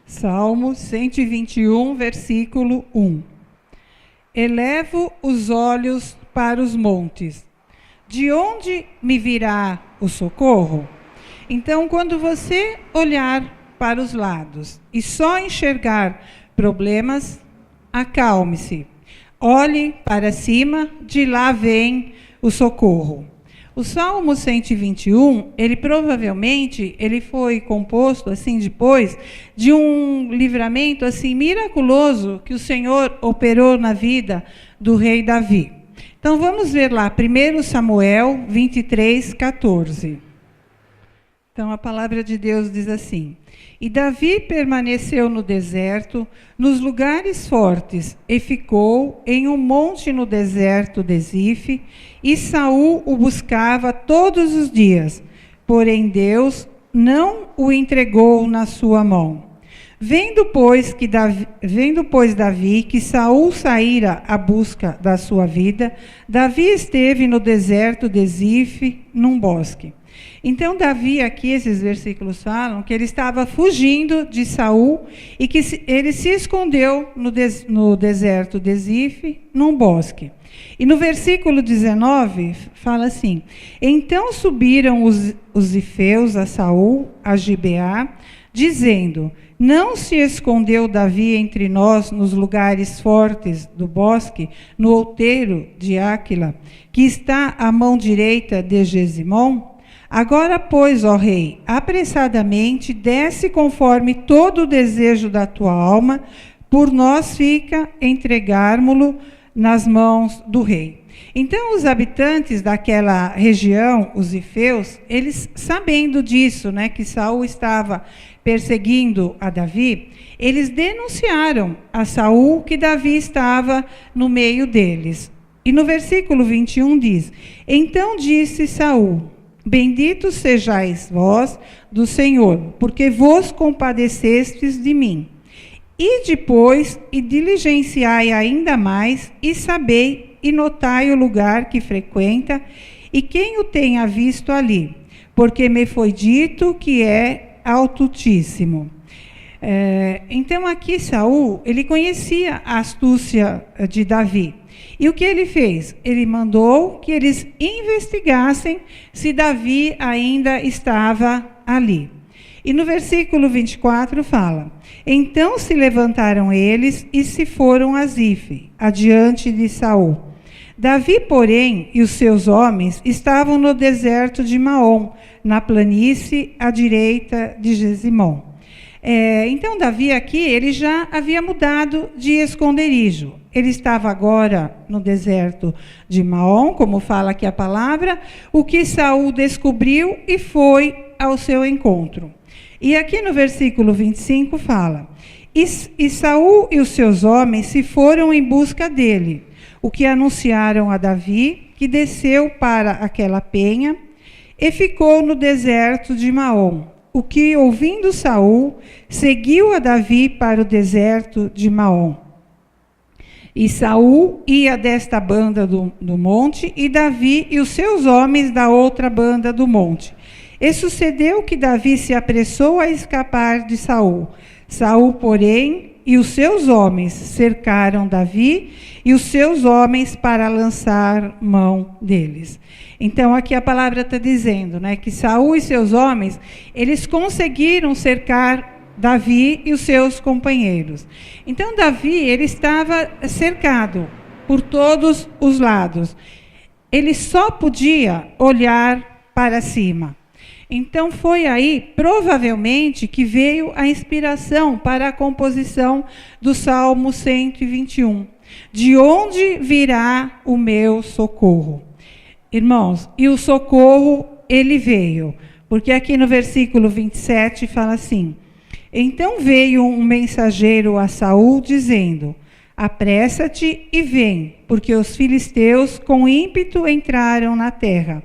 Salmo 121, versículo 1. Elevo os olhos para os montes. De onde me virá o socorro? Então, quando você olhar para os lados e só enxergar problemas, acalme-se. Olhe para cima, de lá vem o socorro. O Salmo 121, ele provavelmente foi composto assim depois de um livramento assim miraculoso que o Senhor operou na vida do rei Davi. Então vamos ver lá, 1 Samuel 23, 14. Então a palavra de Deus diz assim: E Davi permaneceu no deserto, nos lugares fortes, e ficou em um monte no deserto de Zife, e Saul o buscava todos os dias, porém Deus não o entregou na sua mão. Vendo, pois, Davi que Saul saíra à busca da sua vida, Davi esteve no deserto de Zife, num bosque. Então, Davi, aqui, esses versículos falam que ele estava fugindo de Saul e que ele se escondeu no deserto de Zife, num bosque. E no versículo 19, fala assim: Então subiram os zifeus a Saul, a Gibeá, dizendo: Não se escondeu Davi entre nós nos lugares fortes do bosque, no outeiro de Áquila, que está à mão direita de Gesimom? Agora, pois, ó rei, apressadamente desce conforme todo o desejo da tua alma, por nós fica entregarmo-lo nas mãos do rei. Então, os habitantes daquela região, os zifeus, eles sabendo disso, que Saul estava perseguindo a Davi, eles denunciaram a Saul que Davi estava no meio deles. E no versículo 21 diz: Então disse Saul: Benditos sejais vós do Senhor, porque vos compadecestes de mim. E depois, e diligenciai ainda mais, e sabei, e notai o lugar que frequenta, e quem o tenha visto ali, porque me foi dito que é Altíssimo. Então aqui Saul, ele conhecia a astúcia de Davi. E o que ele fez? Ele mandou que eles investigassem se Davi ainda estava ali. E no versículo 24 fala: Então se levantaram eles e se foram a Zife, adiante de Saul. Davi, porém, e os seus homens estavam no deserto de Maom, na planície à direita de Gesimom. Então Davi aqui, ele já havia mudado de esconderijo. Ele estava agora no deserto de Maom, como fala aqui a palavra, o que Saul descobriu e foi ao seu encontro. E aqui no versículo 25 fala: E Saul e os seus homens se foram em busca dele, o que anunciaram a Davi, que desceu para aquela penha e ficou no deserto de Maom. O que, ouvindo Saul, seguiu a Davi para o deserto de Maom. E Saul ia desta banda do monte, e Davi e os seus homens da outra banda do monte. E sucedeu que Davi se apressou a escapar de Saul. Saul, porém, e os seus homens cercaram Davi e os seus homens para lançar mão deles. Então, aqui a palavra está dizendo, que Saul e seus homens, eles conseguiram cercar Davi e os seus companheiros. Então, Davi, ele estava cercado por todos os lados. Ele só podia olhar para cima. Então, foi aí, provavelmente, que veio a inspiração para a composição do Salmo 121. De onde virá o meu socorro? Irmãos, e o socorro, ele veio. Porque aqui no versículo 27 fala assim: Então veio um mensageiro a Saul, dizendo: Apressa-te e vem, porque os filisteus com ímpeto entraram na terra.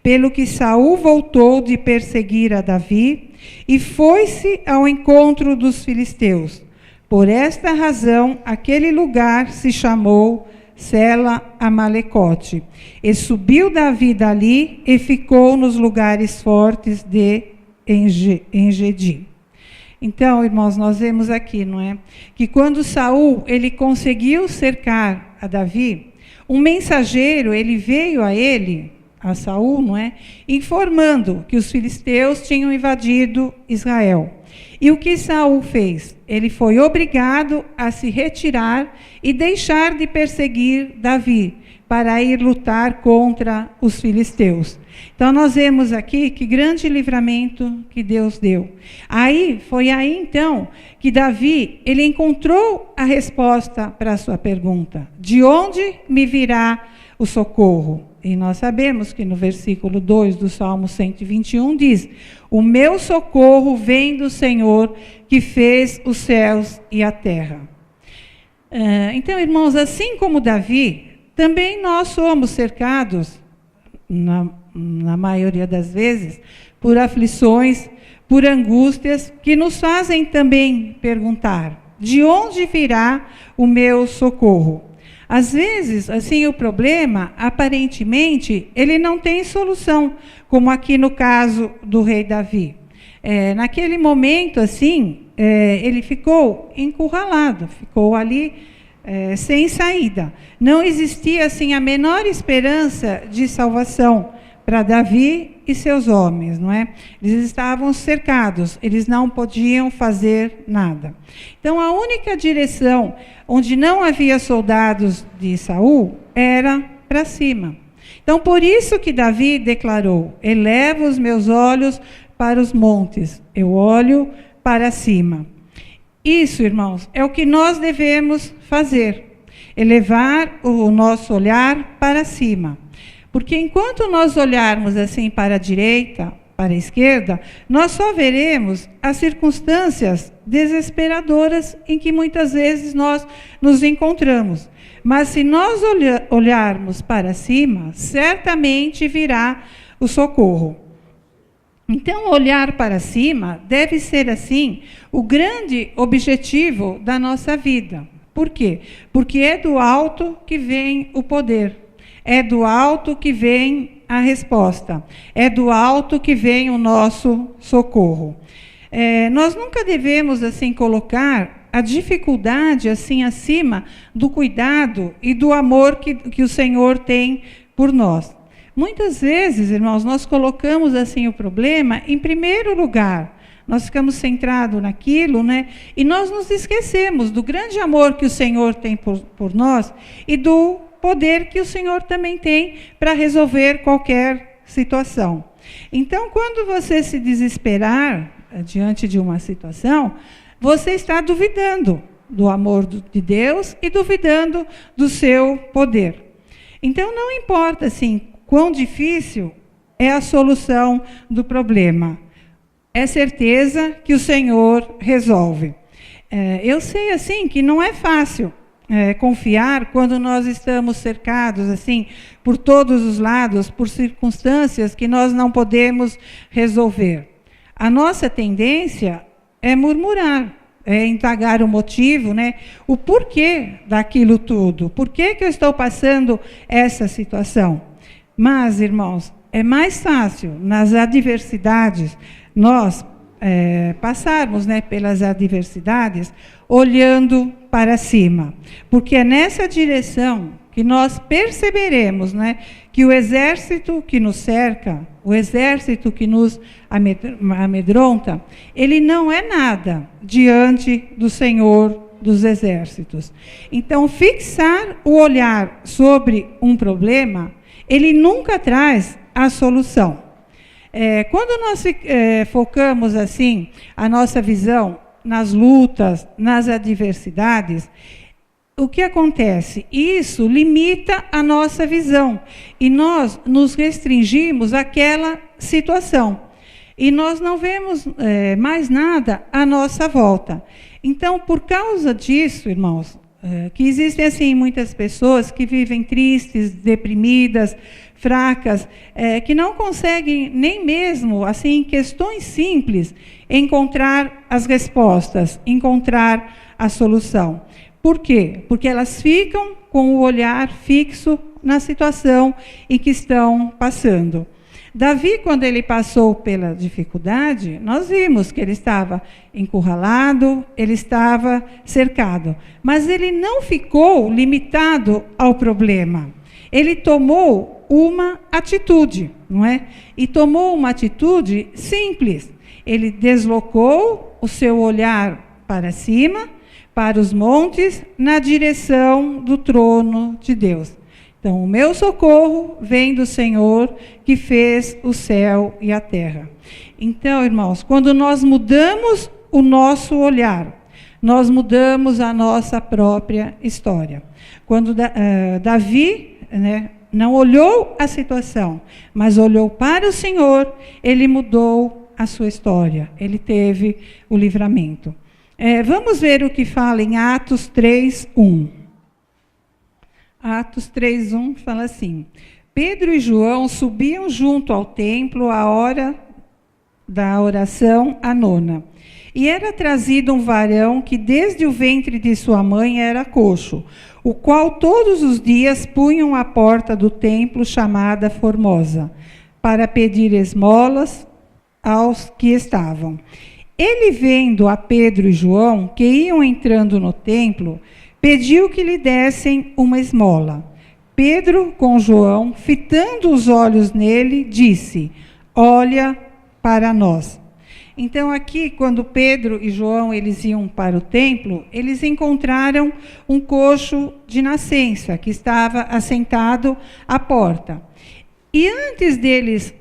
Pelo que Saul voltou de perseguir a Davi e foi-se ao encontro dos filisteus. Por esta razão, aquele lugar se chamou Sela Amalecote. E subiu Davi dali e ficou nos lugares fortes de Engedi. Então, irmãos, nós vemos aqui, não é? Que quando Saul, ele conseguiu cercar a Davi, um mensageiro, ele veio a Saul, não é? Informando que os filisteus tinham invadido Israel. E o que Saul fez? Ele foi obrigado a se retirar e deixar de perseguir Davi, para ir lutar contra os filisteus. Então, nós vemos aqui que grande livramento que Deus deu. Foi aí, então, que Davi, ele encontrou a resposta para a sua pergunta. De onde me virá o socorro? E nós sabemos que no versículo 2 do Salmo 121 diz: o meu socorro vem do Senhor, que fez os céus e a terra. Então, irmãos, assim como Davi, também nós somos cercados, na maioria das vezes, por aflições, por angústias, que nos fazem também perguntar: de onde virá o meu socorro? Às vezes, assim, o problema, aparentemente, ele não tem solução, como aqui no caso do rei Davi. Naquele momento, assim, ele ficou encurralado, ficou ali sem saída. Não existia, assim, a menor esperança de salvação para Davi e seus homens, não é? Eles estavam cercados, eles não podiam fazer nada. Então, a única direção onde não havia soldados de Saul era para cima. Então, por isso que Davi declarou: elevo os meus olhos para os montes, eu olho para cima. Isso, irmãos, é o que nós devemos fazer, elevar o nosso olhar para cima. Porque enquanto nós olharmos assim para a direita, para a esquerda, nós só veremos as circunstâncias desesperadoras em que muitas vezes nós nos encontramos. Mas se nós olharmos para cima, certamente virá o socorro. Então, olhar para cima deve ser, assim, o grande objetivo da nossa vida. Por quê? Porque é do alto que vem o poder. É do alto que vem a resposta. É do alto que vem o nosso socorro. Nós nunca devemos, assim, colocar a dificuldade, assim, acima do cuidado e do amor que o Senhor tem por nós. Muitas vezes, irmãos, nós colocamos, assim, o problema em primeiro lugar. Nós ficamos centrados naquilo, né? E nós nos esquecemos do grande amor que o Senhor tem por nós e do poder que o Senhor também tem para resolver qualquer situação. Então, quando você se desesperar diante de uma situação, você está duvidando do amor de Deus e duvidando do seu poder. Então, não importa, assim, quão difícil é a solução do problema. É certeza que o Senhor resolve. Eu sei, assim, que não é fácil confiar quando nós estamos cercados, assim, por todos os lados, por circunstâncias que nós não podemos resolver. A nossa tendência é murmurar, é indagar o motivo, né? O porquê daquilo tudo. Por que eu estou passando essa situação? Mas, irmãos, é mais fácil nas adversidades nós passarmos, né, pelas adversidades olhando para cima. Porque é nessa direção que nós perceberemos, né, que o exército que nos cerca, o exército que nos amedronta, ele não é nada diante do Senhor dos exércitos. Então, fixar o olhar sobre um problema, ele nunca traz a solução. Quando nós focamos, assim, a nossa visão nas lutas, nas adversidades, o que acontece? Isso limita a nossa visão e nós nos restringimos àquela situação. E nós não vemos mais nada à nossa volta. Então, por causa disso, irmãos, que existem, assim, muitas pessoas que vivem tristes, deprimidas, fracas, que não conseguem nem mesmo, assim, em questões simples, encontrar as respostas, encontrar a solução. Por quê? Porque elas ficam com o olhar fixo na situação em que estão passando. Davi, quando ele passou pela dificuldade, nós vimos que ele estava encurralado, ele estava cercado. Mas ele não ficou limitado ao problema. Ele tomou uma atitude, não é? E tomou uma atitude simples. Ele deslocou o seu olhar para cima, para os montes, na direção do trono de Deus. Então, o meu socorro vem do Senhor, que fez o céu e a terra. Então, irmãos, quando nós mudamos o nosso olhar, nós mudamos a nossa própria história. Quando Davi, né, não olhou a situação, mas olhou para o Senhor, ele mudou a sua história, ele teve o livramento. Vamos ver o que fala em Atos 3:1. Atos 3:1 fala assim: Pedro e João subiam junto ao templo à hora da oração à nona. E era trazido um varão que desde o ventre de sua mãe era coxo, o qual todos os dias punham à porta do templo chamada Formosa, para pedir esmolas aos que estavam. Ele, vendo a Pedro e João, que iam entrando no templo, pediu que lhe dessem uma esmola. Pedro, com João, fitando os olhos nele, disse: olha para nós. Então, aqui, quando Pedro e João eles iam para o templo, eles encontraram um coxo de nascença, que estava assentado à porta. E antes deles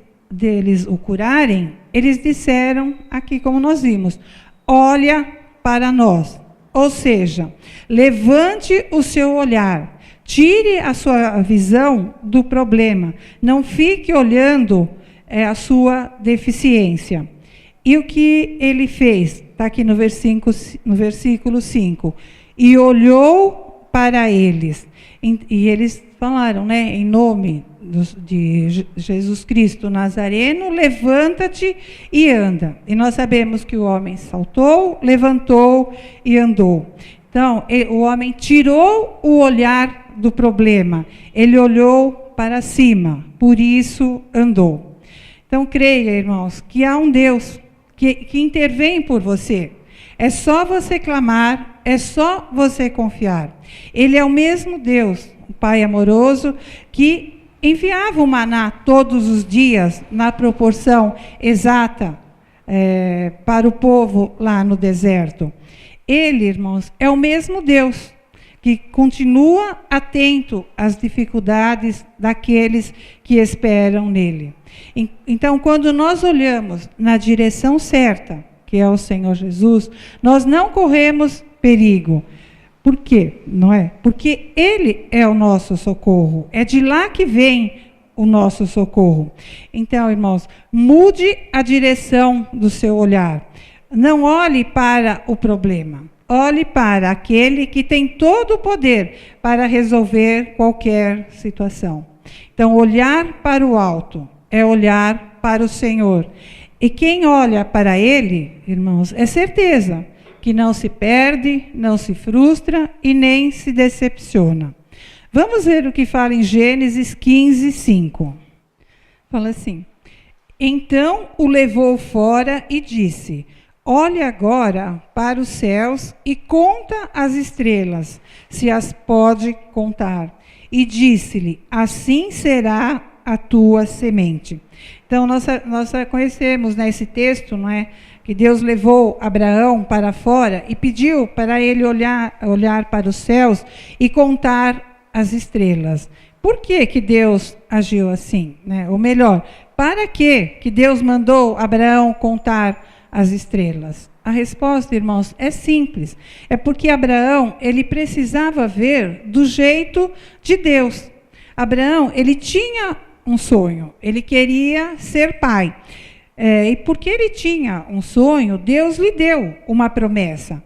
o curarem, eles disseram, aqui como nós vimos, olha para nós. Ou seja, levante o seu olhar, tire a sua visão do problema, não fique olhando a sua deficiência. E o que ele fez? Está aqui no versículo 5. E olhou para eles. E eles falaram, né, em nome de Jesus Cristo Nazareno, levanta-te e anda. E nós sabemos que o homem saltou, levantou e andou. Então, o homem tirou o olhar do problema. Ele olhou para cima, por isso andou. Então, creia, irmãos, que há um Deus que intervém por você. É só você clamar, é só você confiar. Ele é o mesmo Deus, o Pai amoroso, que enviava o maná todos os dias, na proporção exata, para o povo lá no deserto. Ele, irmãos, é o mesmo Deus, que continua atento às dificuldades daqueles que esperam nele. Então, quando nós olhamos na direção certa, que é o Senhor Jesus, nós não corremos perigo. Por quê? Não é? Porque Ele é o nosso socorro. É de lá que vem o nosso socorro. Então, irmãos, mude a direção do seu olhar. Não olhe para o problema. Olhe para aquele que tem todo o poder para resolver qualquer situação. Então, olhar para o alto é olhar para o Senhor. E quem olha para Ele, irmãos, é certeza que não se perde, não se frustra e nem se decepciona. Vamos ver o que fala em Gênesis 15:5. Fala assim: então o levou fora e disse: olhe agora para os céus e conta as estrelas, se as pode contar. E disse-lhe: assim será a tua semente. Então, nós conhecemos, né, esse texto, não é? Que Deus levou Abraão para fora e pediu para ele olhar para os céus e contar as estrelas. Por que Deus agiu assim? Né? Ou melhor, para que Deus mandou Abraão contar as estrelas? A resposta, irmãos, é simples. É porque Abraão, ele precisava ver do jeito de Deus. Abraão, ele tinha um sonho, ele queria ser pai. E porque ele tinha um sonho, Deus lhe deu uma promessa.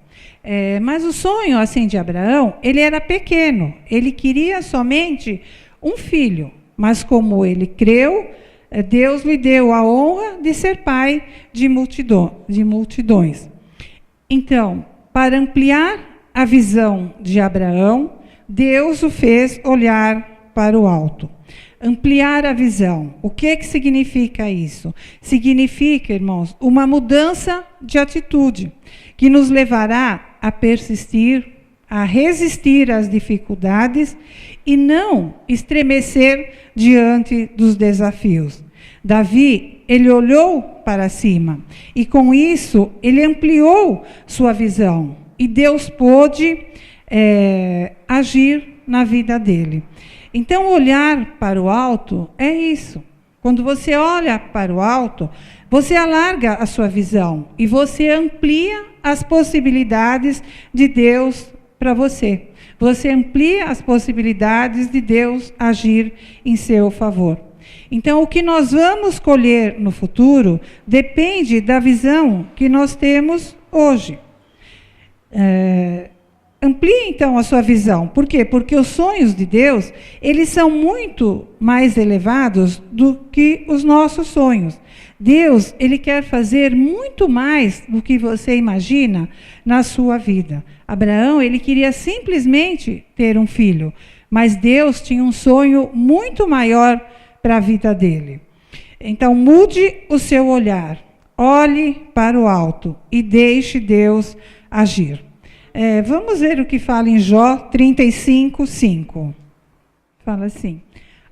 Mas o sonho assim de Abraão, ele era pequeno, ele queria somente um filho. Mas como ele creu, Deus lhe deu a honra de ser pai de multidões. Então, para ampliar a visão de Abraão, Deus o fez olhar para o alto. ampliar a visão. O que significa isso? Significa, irmãos, uma mudança de atitude que nos levará a persistir, a resistir às dificuldades e não estremecer diante dos desafios. Davi, ele olhou para cima e com isso ele ampliou sua visão e Deus pôde agir na vida dele. Então, olhar para o alto é isso. Quando você olha para o alto, você alarga a sua visão e você amplia as possibilidades de Deus para você. Você amplia as possibilidades de Deus agir em seu favor. Então, o que nós vamos colher no futuro depende da visão que nós temos hoje. Amplie, então, a sua visão. Por quê? Porque os sonhos de Deus, eles são muito mais elevados do que os nossos sonhos. Deus, ele quer fazer muito mais do que você imagina na sua vida. Abraão, ele queria simplesmente ter um filho, mas Deus tinha um sonho muito maior para a vida dele. Então, mude o seu olhar, olhe para o alto e deixe Deus agir. Vamos ver o que fala em Jó 35:5. Fala assim: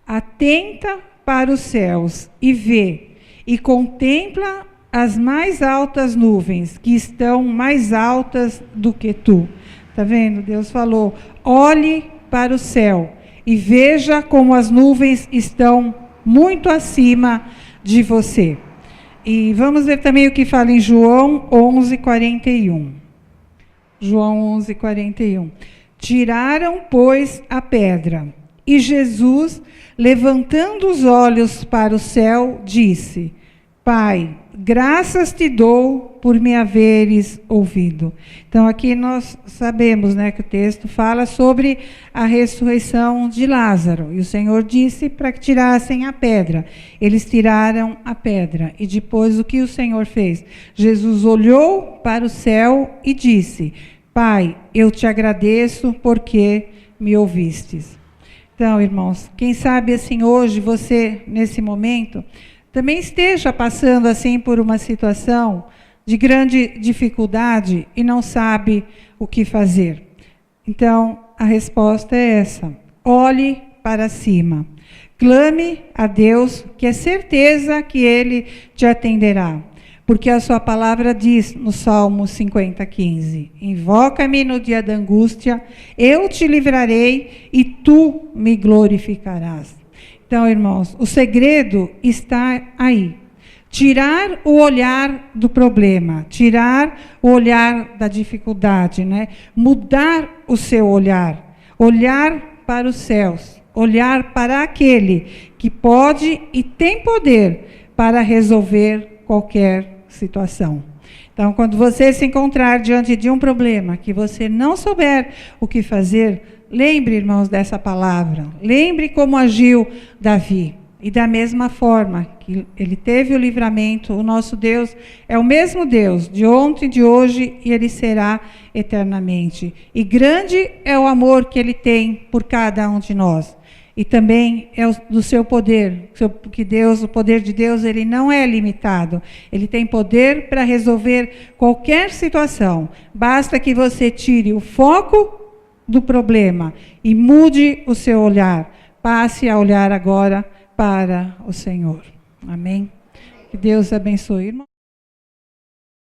atenta para os céus e vê, e contempla as mais altas nuvens, que estão mais altas do que tu. Está vendo? Deus falou, olhe para o céu e veja como as nuvens estão muito acima de você. E vamos ver também o que fala em João 11:41. João 11:41. Tiraram, pois, a pedra. E Jesus, levantando os olhos para o céu, disse: Pai, graças te dou por me haveres ouvido. Então, aqui nós sabemos, né, que o texto fala sobre a ressurreição de Lázaro. E o Senhor disse para que tirassem a pedra. Eles tiraram a pedra. E depois o que o Senhor fez? Jesus olhou para o céu e disse: Pai, eu te agradeço porque me ouvistes. Então, irmãos, quem sabe assim hoje, você, nesse momento, também esteja passando assim por uma situação de grande dificuldade e não sabe o que fazer. Então, a resposta é essa: olhe para cima. Clame a Deus, que é certeza que Ele te atenderá. Porque a sua palavra diz no Salmo 50:15: invoca-me no dia da angústia, eu te livrarei e tu me glorificarás. Então, irmãos, o segredo está aí. Tirar o olhar do problema, tirar o olhar da dificuldade, né? Mudar o seu olhar, olhar para os céus, olhar para aquele que pode e tem poder para resolver qualquer situação. Então, quando você se encontrar diante de um problema que você não souber o que fazer, lembre, irmãos, dessa palavra. Lembre como agiu Davi. E da mesma forma que ele teve o livramento, o nosso Deus é o mesmo Deus de ontem, de hoje, e ele será eternamente. E grande é o amor que ele tem por cada um de nós. E também é do seu poder, porque Deus, o poder de Deus, ele não é limitado. Ele tem poder para resolver qualquer situação. Basta que você tire o foco do problema e mude o seu olhar. Passe a olhar agora para o Senhor. Amém? Que Deus abençoe, irmão.